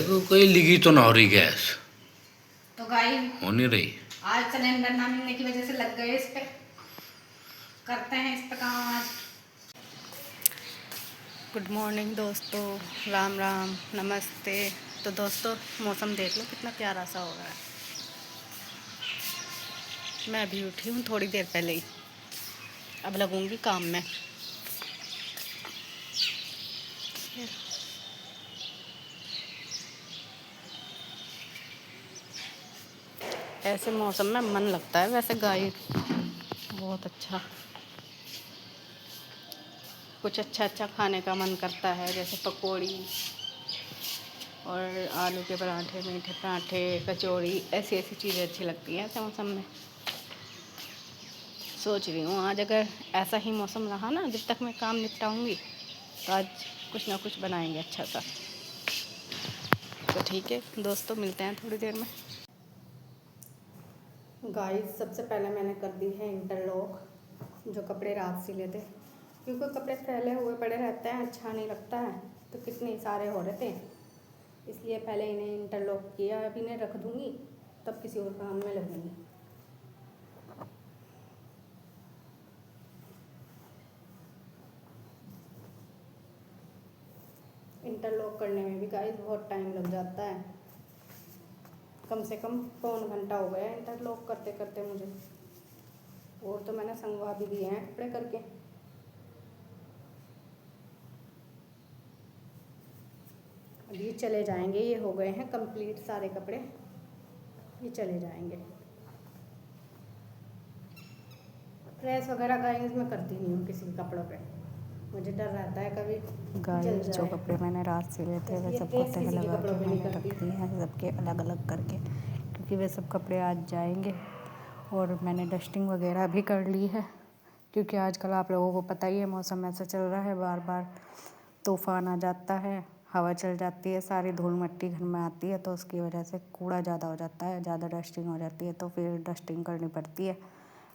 देखो कोई लिगी तो ना हो रही गैस, तो गाई हो नहीं रही। आज सिलेंडर ना मिलने की वजह से लग गए इस पे, करते हैं इस पे काम आज। गुड मॉर्निंग दोस्तों, राम राम, नमस्ते। तो दोस्तों मौसम देख लो कितना प्यारा सा हो रहा है। मैं अभी उठी हूँ थोड़ी देर पहले ही, अब लगूंगी काम में। ऐसे मौसम में मन लगता है वैसे गाय, बहुत अच्छा, कुछ अच्छा अच्छा खाने का मन करता है, जैसे पकौड़ी और आलू के पराठे, मीठे पराठे, कचौड़ी, ऐसी ऐसी चीज़ें अच्छी लगती हैं ऐसे मौसम में। सोच रही हूँ आज अगर ऐसा ही मौसम रहा ना, जब तक मैं काम निपटाऊँगी, तो आज कुछ ना कुछ बनाएंगे अच्छा सा। तो ठीक है दोस्तों, मिलते हैं थोड़ी देर में। गाइस सबसे पहले मैंने कर दी है इंटरलॉक, जो कपड़े रात सिले थे, क्योंकि कपड़े फैले हुए पड़े रहते हैं, अच्छा नहीं लगता है, तो कितने सारे हो रहे थे, इसलिए पहले इन्हें इंटरलॉक किया। अब इन्हें रख दूँगी, तब किसी और काम में लगूँगी। इंटरलॉक करने में भी गाइस बहुत टाइम लग जाता है, कम से कम पौन घंटा हो गया इंटरलॉक करते करते मुझे, और तो मैंने संगवा भी दिए हैं कपड़े करके। अब ये चले जाएंगे, ये हो गए हैं कंप्लीट सारे कपड़े, ये चले जाएंगे। प्रेस वगैरह गाइस मैं करती नहीं हूँ किसी कपड़ों पे, मुझे डर रहता है कभी गाइस जो कपड़े मैंने रात सिले थे वे सबको तह लगा के मैंने रख दिए हैं सबके अलग अलग करके, क्योंकि वे सब कपड़े आज जाएंगे। और मैंने डस्टिंग वगैरह भी कर ली है, क्योंकि आजकल आप लोगों को पता ही है मौसम ऐसा चल रहा है, बार बार तूफ़ान आ जाता है, हवा चल जाती है, सारी धूल मिट्टी घर में आती है, तो उसकी वजह से कूड़ा ज़्यादा हो जाता है, ज़्यादा डस्टिंग हो जाती है, तो फिर डस्टिंग करनी पड़ती है।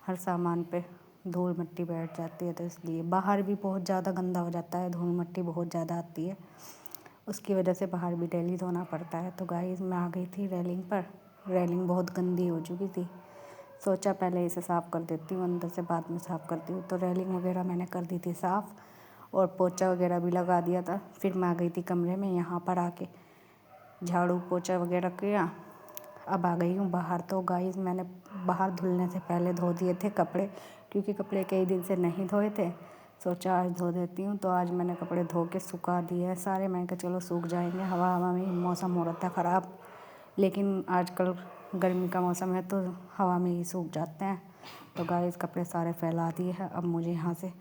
हर सामान पे धूल मिट्टी बैठ जाती है, तो इसलिए बाहर भी बहुत ज़्यादा गंदा हो जाता है, धूल मिट्टी बहुत ज़्यादा आती है, उसकी वजह से बाहर भी डेली धोना पड़ता है। तो गाइस मैं आ गई थी रेलिंग पर, रेलिंग बहुत गंदी हो चुकी थी, सोचा पहले इसे साफ़ कर देती हूँ, अंदर से बाद में साफ़ करती हूँ। तो रेलिंग वगैरह मैंने कर दी थी साफ़, और पोछा वगैरह भी लगा दिया था। फिर मैं आ गई थी कमरे में, यहाँ पर आके झाड़ू पोछा वगैरह किया। अब आ गई हूँ बाहर। तो गाइस मैंने बाहर धुलने से पहले धो दिए थे कपड़े, क्योंकि कपड़े कई दिन से नहीं धोए थे, सोचा आज धो देती हूँ। तो आज मैंने कपड़े धो के सुखा दिए हैं सारे, मैं कहा चलो सूख जाएंगे, हवा हवा में मौसम हो रहा था ख़राब, लेकिन आजकल गर्मी का मौसम है तो हवा में ही सूख जाते हैं। तो गाइस कपड़े सारे फैला दिए हैं, अब मुझे यहाँ से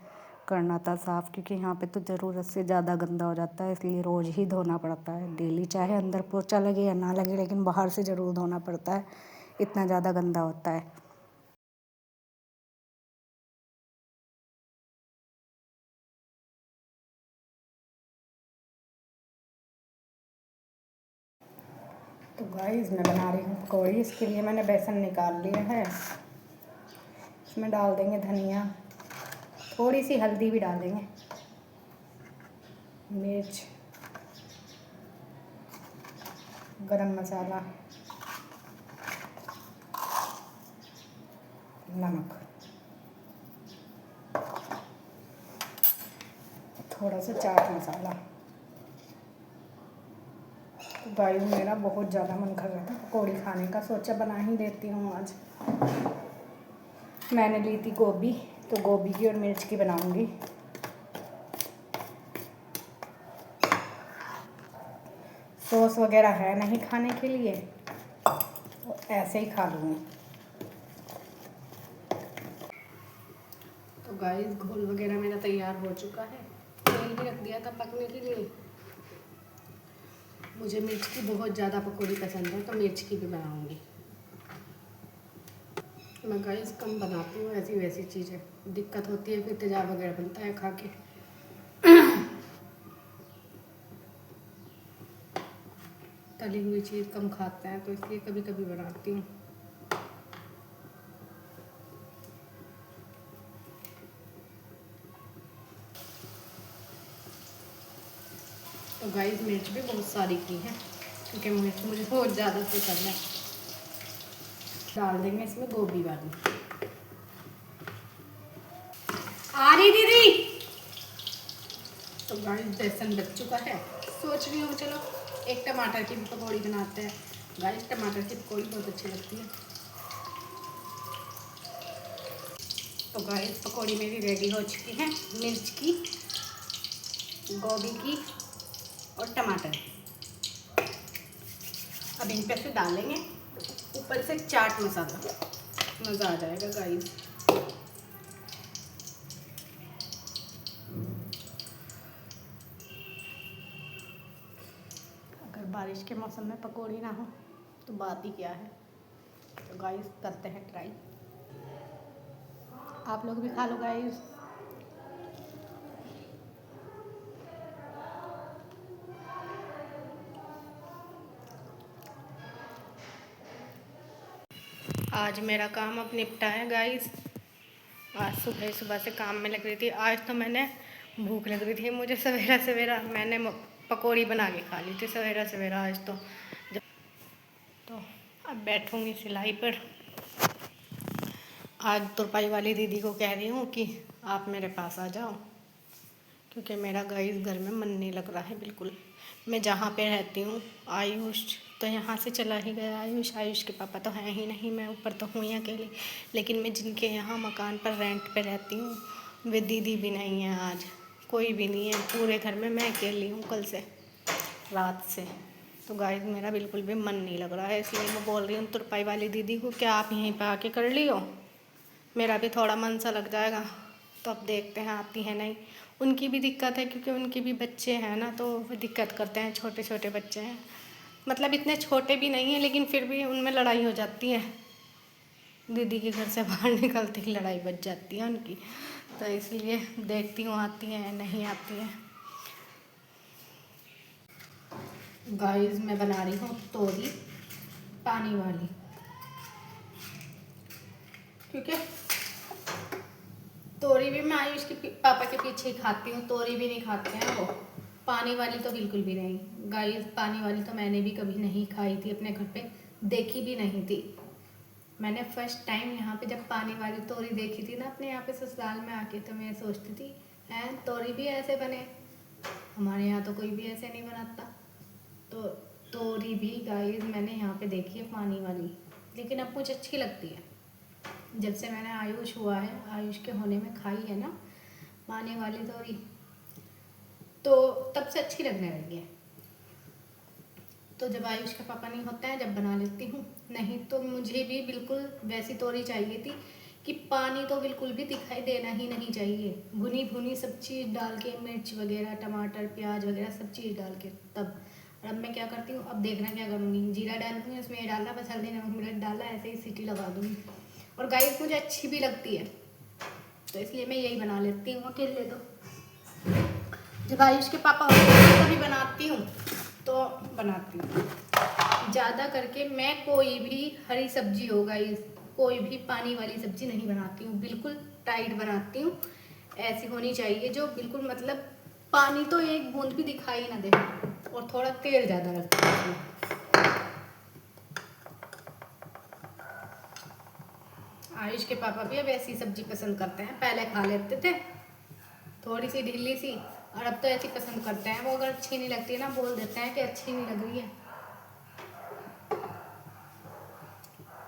करना था साफ़, क्योंकि यहाँ पे तो ज़रूरत से ज़्यादा गंदा हो जाता है, इसलिए रोज़ ही धोना पड़ता है डेली, चाहे अंदर पोछा लगे या ना लगे, लेकिन बाहर से ज़रूर धोना पड़ता है, इतना ज़्यादा गंदा होता है। तो गाइस मैं बना रही हूँ पकौड़ी, इसके लिए मैंने बेसन निकाल लिया है, इसमें डाल देंगे धनिया, थोड़ी सी हल्दी भी डाल देंगे, मिर्च, गरम मसाला, नमक, थोड़ा सा चाट मसाला। तो गाइस मेरा बहुत ज़्यादा मन कर रहा था पकौड़ी खाने का, सोचा बना ही देती हूँ आज। मैंने ली थी गोभी, तो गोभी की और मिर्च की बनाऊंगी। सॉस वगैरह है नहीं खाने के लिए, तो ऐसे ही खा लूँगी। तो गाइस घोल वगैरह मेरा तैयार हो चुका है, तेल भी रख दिया था पकने के लिए। मुझे मिर्च की बहुत ज़्यादा पकौड़ी पसंद है, तो मिर्च की भी बनाऊंगी। मैं गाइस कम बनाती हूँ ऐसी वैसी चीज़ें, दिक्कत होती है फिर तेजाब वगैरह बनता है खा के। तली हुई चीज़ कम खाते हैं, तो इसलिए कभी कभी बनाती हूँ। तो गाइस मिर्च भी बहुत सारी की है, क्योंकि मुझे बहुत ज़्यादा पसंद है। डाल देंगे इसमें गोभी वाली। आ रही दीदी। तो गाइस बेसन बच चुका है। सोच रही हूँ चलो एक टमाटर की भी पकौड़ी बनाते हैं। गाइस टमाटर की पकौड़ी बहुत अच्छी लगती है। तो गाइस पकौड़ी मेरी रेडी हो चुकी है, मिर्च की, गोभी की और टमाटर। अब इन पे से डालेंगे ऊपर से चाट मसाला, मज़ा आ जाएगा गाइस। अगर बारिश के मौसम में पकौड़ी ना हो तो बात ही क्या है। तो गाइस करते हैं ट्राई, आप लोग भी खा लो गाइस। आज मेरा काम अब निपटा है गाइस। आज सुबह सुबह से काम में लग रही थी। आज तो मैंने भूख लग रही थी मुझे, सवेरा सवेरा मैंने पकौड़ी बना के खा ली थी सवेरा सवेरा आज तो। अब बैठूंगी सिलाई पर। आज तुरपाई वाली दीदी को कह रही हूँ कि आप मेरे पास आ जाओ, क्योंकि मेरा गाइस घर में मन नहीं लग रहा है बिल्कुल। मैं जहाँ पे रहती हूँ आयुष तो यहाँ से चला ही गया। आयुष के पापा तो हैं ही नहीं, मैं ऊपर तो हूँ ही अकेली। लेकिन मैं जिनके यहाँ मकान पर रेंट पे रहती हूँ वे दीदी भी नहीं है, आज कोई भी नहीं है पूरे घर में। मैं अकेली हूँ कल से रात से। तो गाइस मेरा बिल्कुल भी मन नहीं लग रहा है, इसलिए मैं बोल रही हूँ तुरपाई वाली दीदी को क्या आप यहीं पर आके कर लियो, मेरा भी थोड़ा मन सा लग जाएगा। तो अब देखते हैं आती है नहीं। उनकी भी दिक्कत है क्योंकि उनके भी बच्चे हैं ना, तो वो दिक्कत करते हैं। छोटे छोटे बच्चे हैं, मतलब इतने छोटे भी नहीं हैं लेकिन फिर भी उनमें लड़ाई हो जाती है। दीदी के घर से बाहर निकलते ही लड़ाई बच जाती है उनकी। तो इसलिए देखती हूँ आती है नहीं आती है। गाइस मैं बना रही हूँ तोरी पानी वाली, क्योंकि तोरी भी मैं आयुष के पापा के पीछे ही खाती हूँ, तोरी भी नहीं खाते हैं वो। पानी वाली तो बिल्कुल भी नहीं गाइस, पानी वाली तो मैंने भी कभी नहीं खाई थी अपने घर पे, देखी भी नहीं थी। मैंने फर्स्ट टाइम यहाँ पे जब पानी वाली तोरी देखी थी ना अपने यहाँ पे ससुराल में आके, तो मैं सोचती थी हैं तोरी भी ऐसे बने, हमारे यहाँ तो कोई भी ऐसे नहीं बनाता। तो तोरी भी गाइस मैंने यहाँ पे देखी है पानी वाली, लेकिन अब मुझे अच्छी लगती है। जब से मैंने आयुष हुआ है, आयुष के होने में खाई है ना पानी वाली तोरी, तो तब से अच्छी लगने लगी है। तो जब आयुष का पापा नहीं होता है जब बना लेती हूँ, नहीं तो मुझे भी बिल्कुल वैसी तोरी चाहिए थी कि पानी तो बिल्कुल भी दिखाई देना ही नहीं चाहिए। भुनी भुनी सब चीज़ डाल के, मिर्च वगैरह टमाटर प्याज वगैरह सब चीज़ डाल के तब। और अब मैं क्या करती हूँ, अब देखना क्या करूँगी, जीरा डालूंगी उसमें, ये डालना बस, हल्दी नमक मिर्च डाला, ऐसे ही सीटी लगा दूँगी। और गाइस मुझे अच्छी भी लगती है, तो इसलिए मैं यही बना लेती हूँ अकेले। तो जब आयुष के पापा होते हैं तभी बनाती हूँ, तो बनाती हूँ ज़्यादा करके। मैं कोई भी हरी सब्जी हो गाइस, कोई भी पानी वाली सब्जी नहीं बनाती हूँ, बिल्कुल टाइट बनाती हूँ। ऐसी होनी चाहिए जो बिल्कुल मतलब पानी तो एक बूंद भी दिखाई ना दे, और थोड़ा तेल ज़्यादा रखती हूँ। आयुष के पापा भी अब ऐसी सब्जी पसंद करते हैं, पहले खा लेते थे थोड़ी सी ढीली सी, और अब तो ऐसी पसंद करते हैं। वो अगर अच्छी नहीं लगती है ना बोल देते हैं कि अच्छी नहीं लग रही है।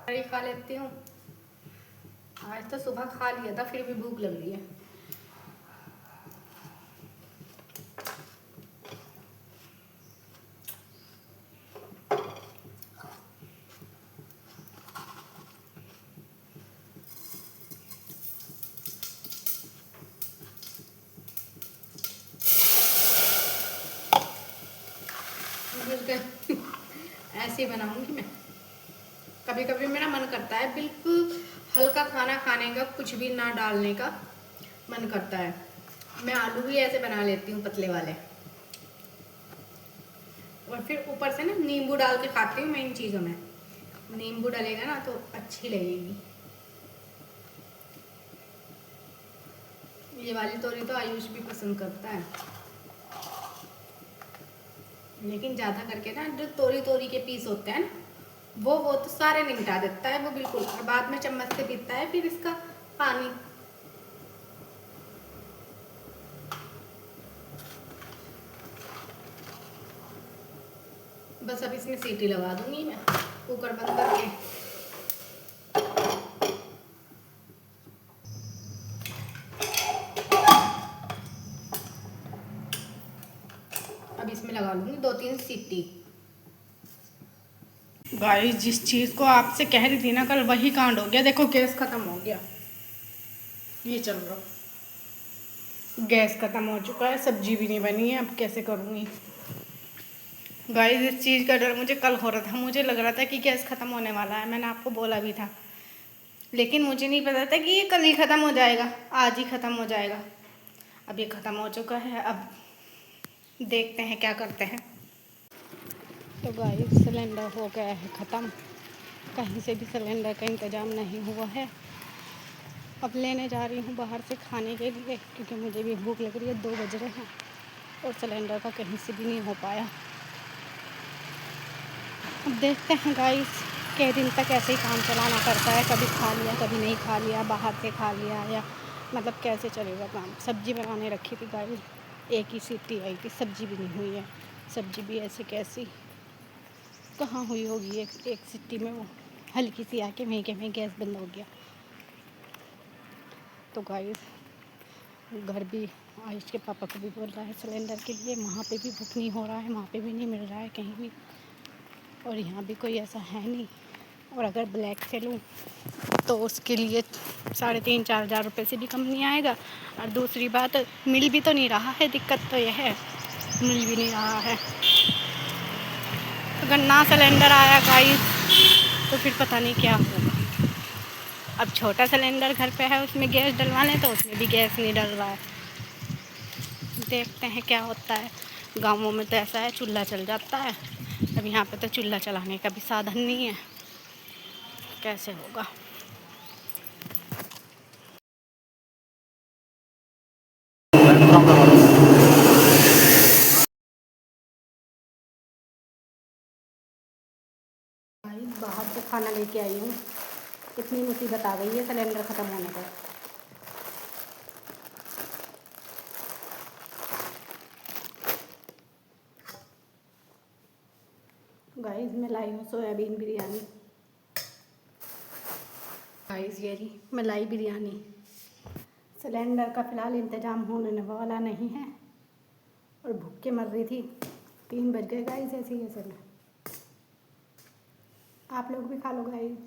कड़ी खा लेती हूँ, आज तो सुबह खा लिया था फिर भी भूख लग रही है। ऐसे ही बनाऊंगी मैं। कभी कभी मेरा मन करता है बिल्कुल हल्का खाना खाने का, कुछ भी ना डालने का मन करता है। मैं आलू भी ऐसे बना लेती हूँ पतले वाले, और फिर ऊपर से ना नींबू डाल के खाती हूँ मैं। इन चीज़ों में नींबू डालेगा ना तो अच्छी लगेगी। ये वाली तोरी तो आयुष भी पसंद करता है। लेकिन ज़्यादा करके ना जो तोरी तोरी के पीस होते हैं ना, वो तो सारे निपटा देता है वो बिल्कुल, और बाद में चम्मच से पीता है फिर इसका पानी। बस अब इसमें सीटी लगा दूंगी मैं, कुकर बंद करके। अब इसमें लगा लूंगी 2-3 सीटी। गाइस जिस चीज़ को आपसे कह रही थी ना कल, वही कांड हो गया। देखो गैस खत्म हो गया, ये चल रहा, गैस खत्म हो चुका है, सब्जी भी नहीं बनी है। अब कैसे करूँगी गाइस? इस चीज़ का डर मुझे कल हो रहा था, मुझे लग रहा था कि गैस ख़त्म होने वाला है, मैंने आपको बोला भी था, लेकिन मुझे नहीं पता था कि ये कल ही ख़त्म हो जाएगा, आज ही ख़त्म हो जाएगा। अब ये ख़त्म हो चुका है, अब देखते हैं क्या करते हैं। तो गाइस सिलेंडर हो गया है ख़त्म, कहीं से भी सिलेंडर का इंतज़ाम नहीं हुआ है। अब लेने जा रही हूँ बाहर से खाने के लिए, क्योंकि मुझे भी भूख लग रही है, 2 बज रहे हैं और सिलेंडर का कहीं से भी नहीं हो पाया। अब देखते हैं गाइस, कई दिन तक ऐसे ही काम चलाना पड़ता है, कभी खा लिया कभी नहीं खा लिया, बाहर से खा लिया, या मतलब कैसे चलेगा काम। सब्ज़ी बनाने रखी थी गाइस, एक ही सीटी आई थी, सब्ज़ी भी नहीं हुई है। सब्ज़ी भी ऐसे कैसी कहाँ हुई होगी, एक सीटी में वो हल्की सी आके वहीं के वहीं गैस बंद हो गया। तो गाइस घर भी आयुष के पापा को भी बोल रहा है सिलेंडर के लिए, वहाँ पे भी बुक नहीं हो रहा है, वहाँ पे भी नहीं मिल रहा है कहीं भी, और यहाँ भी कोई ऐसा है नहीं। और अगर ब्लैक से लूँ तो उसके लिए 3,500-4 हज़ार रुपये से भी कम नहीं आएगा। और दूसरी बात, मिल भी तो नहीं रहा है, दिक्कत तो यह है, मिल भी नहीं रहा है। अगर ना सिलेंडर आया गाइस तो फिर पता नहीं क्या होगा। अब छोटा सिलेंडर घर पे है, उसमें गैस डलवाने तो उसमें भी गैस नहीं डल रहा है। देखते हैं क्या होता है। गाँवों में तो ऐसा है चूल्हा चल जाता है, अब यहाँ पे तो चूल्हा चलाने का भी साधन नहीं है, कैसे होगा। बाहर से खाना लेके आई हूँ, इतनी मुसीबत आ गई है सिलेंडर ख़त्म होने पर। गाइस मैं लाई हूँ सोयाबीन बिरयानी। गाइस ये रही मलाई बिरयानी। सिलेंडर का फ़िलहाल इंतज़ाम होने वाला नहीं है और भूख के मर रही थी। 3 बज गए गाइस, ऐसे ही ऐसे में। आप लोग भी खा लो गाइस।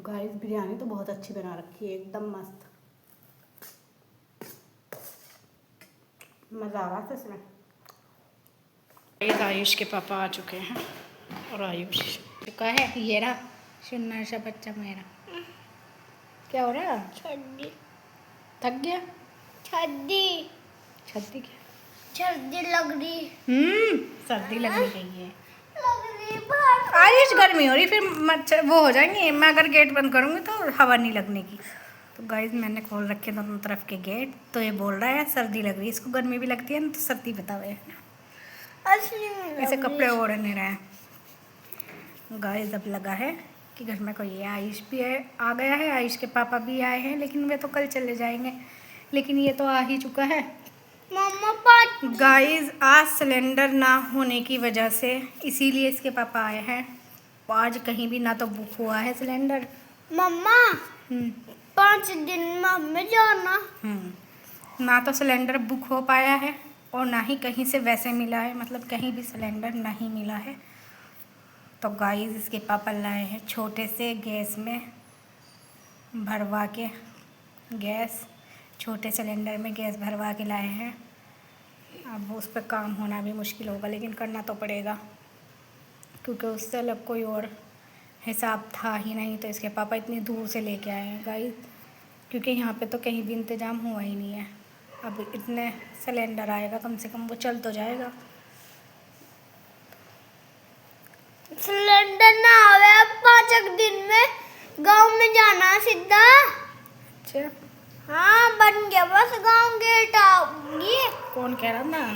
गाइस बिरयानी तो बहुत अच्छी बना रखी है, एकदम मस्त, मज़ा आ रहा था इसमें। आयुष के पापा आ चुके हैं और आयुष चुका है, ये रहा सुन्नर सा बच्चा मेरा। क्या हो रहा है? सर्दी थक गया? सर्दी छत्ती क्या? सर्दी लग रही सर्दी लगनी चाहिए। लग रही बहुत। आयुष गर्मी हो रही, फिर मच्छर वो हो जाएंगे, मैं अगर गेट बंद करूँगी तो हवा नहीं लगने की। तो गाइस मैंने खोल रखे दोनों तरफ के गेट, तो ये बोल रहा है सर्दी लग रही है, इसको गर्मी भी लगती है ना, तो सर्दी बतावे, असली में ऐसे लग कपड़े रही। ओढ़ नहीं रहे। गाइस अब लगा है कि घर में कोई है, आयुष भी है, आ गया है, आयुष के पापा भी आए हैं, लेकिन वे तो कल चले जाएंगे, लेकिन ये तो आ ही चुका है। मम्मा पाट गाइस आज सिलेंडर ना होने की वजह से इसीलिए इसके पापा आए हैं। आज कहीं भी ना तो बुक हुआ है सिलेंडर। मम्मा 5 दिन में हमें जाना। ना तो सिलेंडर बुक हो पाया है और ना ही कहीं से वैसे मिला है, मतलब कहीं भी सिलेंडर नहीं मिला है। तो गाइस इसके पापा लाए हैं छोटे से गैस में भरवा के, गैस छोटे सिलेंडर में गैस भरवा के लाए हैं। अब उस पर काम होना भी मुश्किल होगा, लेकिन करना तो पड़ेगा, क्योंकि उससे अलग कोई और हिसाब था ही नहीं। तो इसके पापा इतनी दूर से लेके आए हैं गाइस, क्योंकि यहाँ पे तो कहीं भी इंतज़ाम हुआ ही नहीं है। अब इतने सिलेंडर आएगा, कम से कम वो चल तो जाएगा। सिलेंडर ना आवे अब 5 दिन में गांव में जाना सीधा। अच्छा, हाँ बन गया बस गांव गेट आओगी। कौन कह रहा था?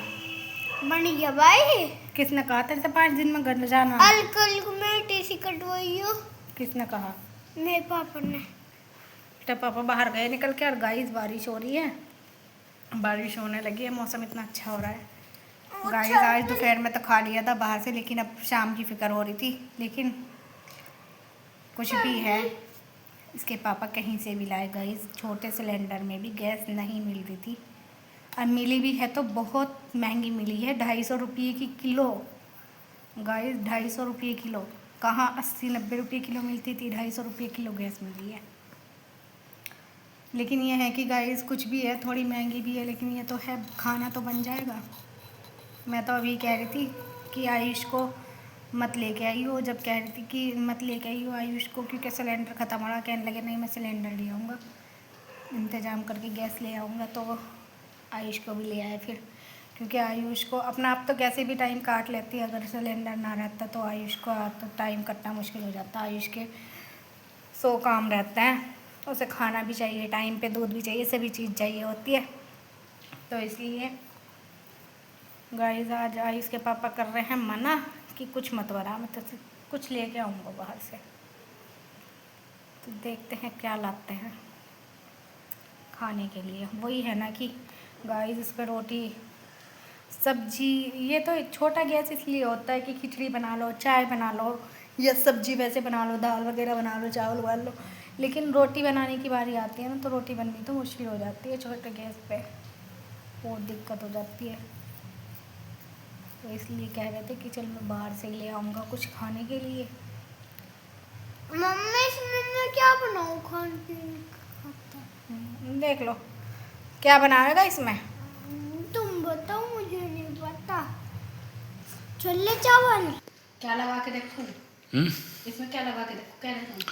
बन गया भाई। किसने कहा तेरे से 5 दिन में घर जाना? अलकल को मैं टीसी कटवाई हो। किसने कहा? मेरे पापा ने। बेटा पापा बाहर गए निकल के, और गाइस बारिश हो रही है, बारिश होने लगी है, मौसम इतना अच्छा हो रहा है। गाइस आज दोपहर में तो खा लिया था बाहर से, लेकिन अब शाम की फिक्र हो रही थी। लेकिन कुछ भी है, इसके पापा कहीं से भी लाए गाइस। छोटे सिलेंडर में भी गैस नहीं मिल रही थी, और मिली भी है तो बहुत महंगी मिली है, 250 रुपये की किलो गाइस। 250 रुपये किलो, कहाँ 80-90 रुपये किलो मिलती थी, 250 रुपये किलो गैस मिली है। लेकिन ये है कि गाइस कुछ भी है, थोड़ी महंगी भी है, लेकिन ये तो है, खाना तो बन जाएगा। मैं तो अभी कह रही थी कि आयुष को मत लेके आई हो, जब कह रही थी कि मत लेके आई हो आयुष को क्योंकि सिलेंडर ख़त्म हो रहा, कहने लगे नहीं मैं सिलेंडर ले आऊँगा, इंतज़ाम करके गैस ले आऊँगा। तो आयुष को भी ले आए फिर, क्योंकि आयुष को अपना आप तो कैसे भी टाइम काट लेती है, अगर सिलेंडर ना रहता तो आयुष का तो टाइम कटना मुश्किल हो जाता। आयुष के 100 काम रहते हैं, उसे खाना भी चाहिए टाइम पे, दूध भी चाहिए, सभी चीज़ चाहिए होती है। तो इसलिए गाइस आज आयुष के पापा कर रहे हैं मना कि कुछ मत बना, मैं तो कुछ लेके आऊँगा बाहर से। तो देखते हैं क्या लाते हैं खाने के लिए। वही है ना कि गाइस इस पर रोटी सब्जी, ये तो एक छोटा गैस इसलिए होता है कि खिचड़ी बना लो, चाय बना लो, या सब्जी वैसे बना लो, दाल वगैरह बना लो, चावल उबाल लो। लेकिन रोटी बनाने की बारी आती है ना, तो रोटी बननी तो मुश्किल हो जाती है छोटे गैस पे, बहुत दिक्कत हो जाती है। तो इसलिए कह रहे थे कि चल मैं बाहर से ही ले आऊँगा कुछ खाने के लिए। मम्मी इसमें मैं क्या बनाऊँ खाने पीने का? देख लो क्या बनाएगा इसमें। तुम बताओ, मुझे नहीं पता। छोले चावल। क्या लगा के देखो इसमें, क्या लगा के देखो, क्या देखो।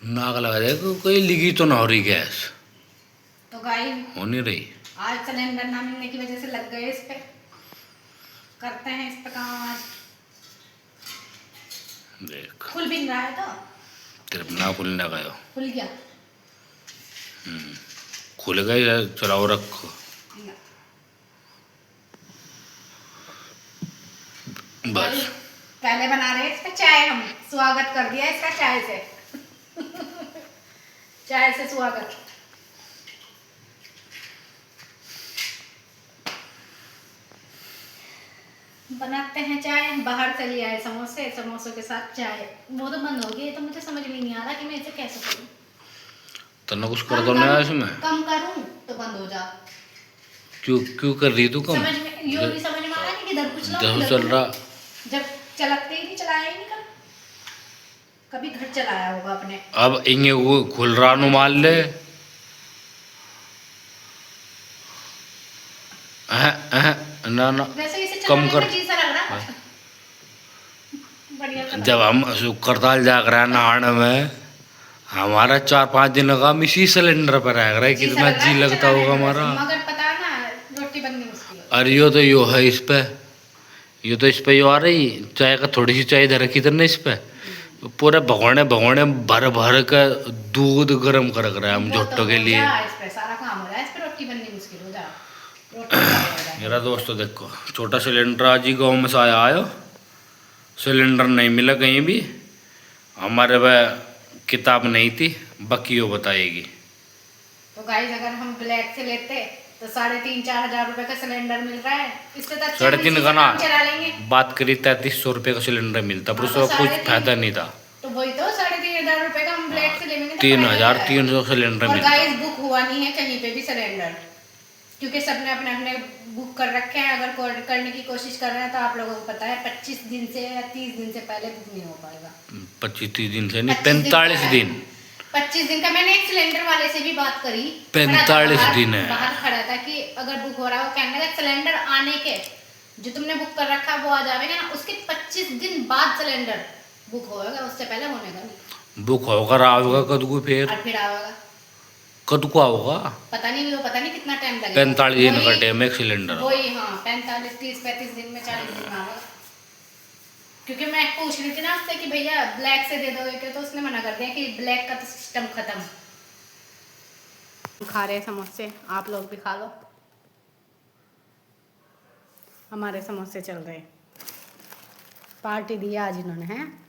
नाक लगा दे, कोई लिगी तो ना हो रही गैस, तो गाय हो नहीं रही। आज सिलेंडर ना मिलने की वजह से लग गए इस पे, करते हैं इस पे काम आज। देख खुल भी नहीं रहा है, तो तेरे ना खुलने गयो, खुल गया। खुल गई, चलाओ रखो बस। पहले बना रहे हैं इस पे चाय, हम स्वागत कर दिया इसका चाय से चाय से स्वागत। बनाते हैं चाय, बाहर से ले आए समोसे, समोसों के साथ चाय। वो तो बंद हो गई, तो मुझे समझ में नहीं आ रहा कि मैं इसे कैसे करूं। तन्ना कुछ कर दो ना इसमें, कम करूं तो बंद हो जा। क्यों क्यों कर रही तू कम? समझ में यो भी समझ में आ रहा है कि इधर कुछ लो, जब इधर चल कुछ रहा, लो। जब चलते ही नहीं, चलाया ही नहीं कभी घर चलाया होगा अपने। अब इंगे वो खुल रहा नु मान ले। ना ना वैसे इसे कम चलाने कर। में अजीब सा लग रहा है। बढ़िया लग जब हम करताल जाग रहे हैं नहाने में, हमारा 4-5 दिन का हम इसी सिलेंडर पर रह रहे, जी कितना जी लगता होगा हमारा। मगर पता है ना, रोटी बननी मुश्किल है। अरे यो तो यो है इस पे, यो तो इस पे यो आ रही चाय का, थोड़ी सी चाय इधर रखी इधर ना, इस पे पूरे भगोने भगोने भर भर के दूध गर्म कर रहे हैं हम जोटो के लिए। इस पे सारा काम हो रहा है, इस पे रोटी बननी मुश्किल हो जा। रोटी हो जाए। मेरा दोस्त तो देखो, छोटा सिलेंडर आज ही गाँव में से आया, सिलेंडर नहीं मिला कहीं भी। हमारे वह किताब नहीं थी, बाकी वो बताएगी। तो गाइस अगर हम ब्लैक से लेते तो 3,500-4 हजार रुपए का सिलेंडर मिल रहा है, इससे तो अच्छा 3.5 का ना, चला लेंगे। बात करी 3300 रुपये का सिलेंडर मिलता, पर उसका कुछ फायदा नहीं था। तो वही तो 3,500 रुपए का हम ब्लैक से लेंगे तो 3,300 सिलेंडर और मिलता। गाइस बुक हुआ नहीं है कहीं पे भी सिलेंडर, क्योंकि सबने अपने अपने बुक कर रखे हैं। अगर करने की कोशिश कर रहे हैं तो आप लोगों को पता है 25 दिन से या 30 दिन से पहले बुक नहीं हो पाएगा। 25-30 दिन से नहीं, 45 दिन। 25 दिन का मैंने एक सिलेंडर वाले से भी बात करी, 45 दिन है। बाहर खड़ा था कि अगर बुक हो रहा हो, कहने लगा सिलेंडर आने के जो तुमने बुक कर रखा वो आ जाएगा ना, उसके 25 दिन बाद सिलेंडर बुक होगा, उससे पहले होने का नहीं। बुक होकर आओगा कद को, फिर आएगा कद को आओगा, पता नहीं, वो पता नहीं कितना टाइम लगेगा। 45 दिन का टाइम एक सिलेंडर। वही हाँ, 45, 30, 35 दिन में, 40 दिन में आएगा। क्योंकि मैं पूछ रही थी ना उससे कि भैया ब्लैक से दे दोगे क्या, तो उसने मना कर दिया कि ब्लैक का तो सिस्टम खत्म। खा रहे समोसे, आप लोग भी खा लो। हमारे समोसे चल रहे, पार्टी दी आज इन्होंने हैं।